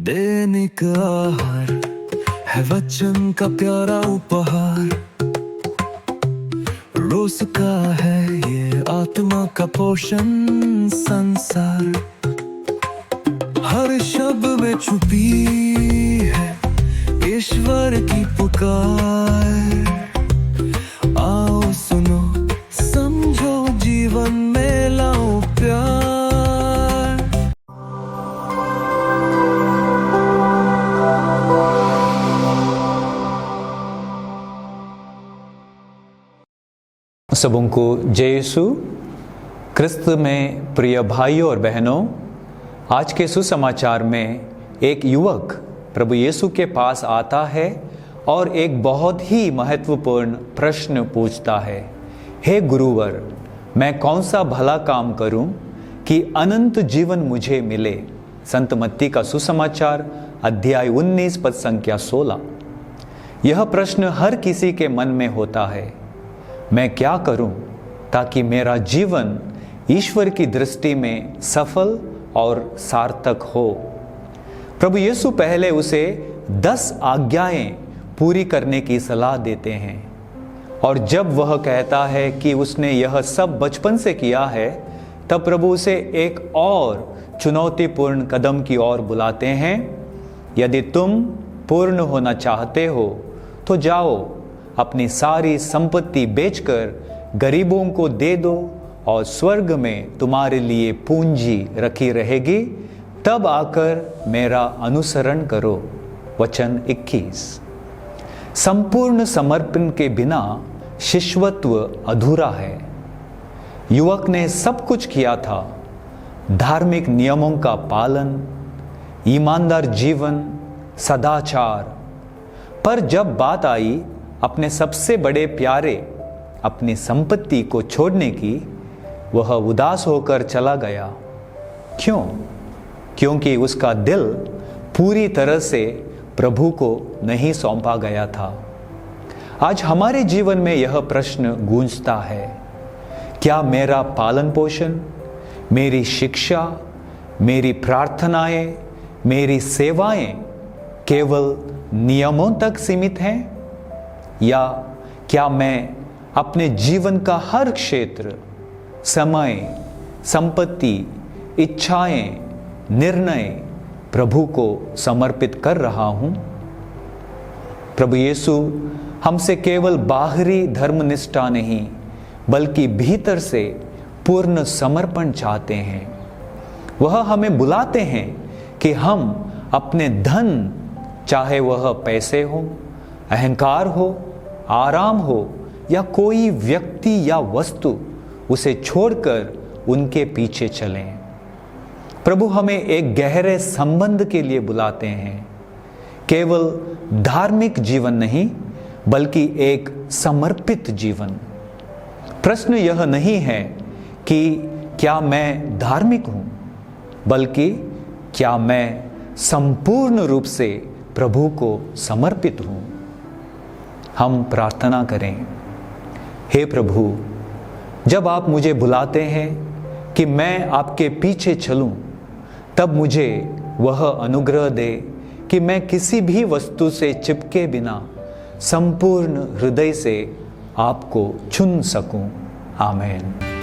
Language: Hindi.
दैनिक आहार है वचन का प्यारा उपहार। रोज का है ये आत्मा का पोषण संसार। हर शब्द में छुपी है ईश्वर की पुकार। आओ सुनो समझो जीवन में लाओ प्यार। सबों को जय यीशु क्रिस्त में प्रिय भाइयों और बहनों, आज के सुसमाचार में एक युवक प्रभु यीशु के पास आता है और एक बहुत ही महत्वपूर्ण प्रश्न पूछता है। हे गुरुवर, मैं कौन सा भला काम करूं कि अनंत जीवन मुझे मिले। संत मत्ती का सुसमाचार अध्याय 19 पद संख्या 16। यह प्रश्न हर किसी के मन में होता है। मैं क्या करूं ताकि मेरा जीवन ईश्वर की दृष्टि में सफल और सार्थक हो। प्रभु यीशु पहले उसे 10 आज्ञाएं पूरी करने की सलाह देते हैं, और जब वह कहता है कि उसने यह सब बचपन से किया है, तब प्रभु उसे एक और चुनौतीपूर्ण कदम की ओर बुलाते हैं। यदि तुम पूर्ण होना चाहते हो तो जाओ, अपनी सारी संपत्ति बेचकर गरीबों को दे दो और स्वर्ग में तुम्हारे लिए पूंजी रखी रहेगी, तब आकर मेरा अनुसरण करो। वचन 21। संपूर्ण समर्पण के बिना शिष्यत्व अधूरा है। युवक ने सब कुछ किया था, धार्मिक नियमों का पालन, ईमानदार जीवन, सदाचार, पर जब बात आई अपने सबसे बड़े प्यारे अपनी संपत्ति को छोड़ने की, वह उदास होकर चला गया। क्यों? क्योंकि उसका दिल पूरी तरह से प्रभु को नहीं सौंपा गया था। आज हमारे जीवन में यह प्रश्न गूंजता है, क्या मेरा पालन पोषण, मेरी शिक्षा, मेरी प्रार्थनाएं, मेरी सेवाएं केवल नियमों तक सीमित हैं, या क्या मैं अपने जीवन का हर क्षेत्र, समय, संपत्ति, इच्छाएं, निर्णय प्रभु को समर्पित कर रहा हूं? प्रभु यीशु हमसे केवल बाहरी धर्मनिष्ठा नहीं, बल्कि भीतर से पूर्ण समर्पण चाहते हैं। वह हमें बुलाते हैं कि हम अपने धन, चाहे वह पैसे हो, अहंकार हो, आराम हो या कोई व्यक्ति या वस्तु, उसे छोड़कर उनके पीछे चलें। प्रभु हमें एक गहरे संबंध के लिए बुलाते हैं, केवल धार्मिक जीवन नहीं, बल्कि एक समर्पित जीवन। प्रश्न यह नहीं है कि क्या मैं धार्मिक हूं, बल्कि क्या मैं संपूर्ण रूप से प्रभु को समर्पित हूं। हम प्रार्थना करें। हे प्रभु, जब आप मुझे बुलाते हैं कि मैं आपके पीछे चलूं, तब मुझे वह अनुग्रह दे कि मैं किसी भी वस्तु से चिपके बिना संपूर्ण हृदय से आपको चुन सकूं। आमीन।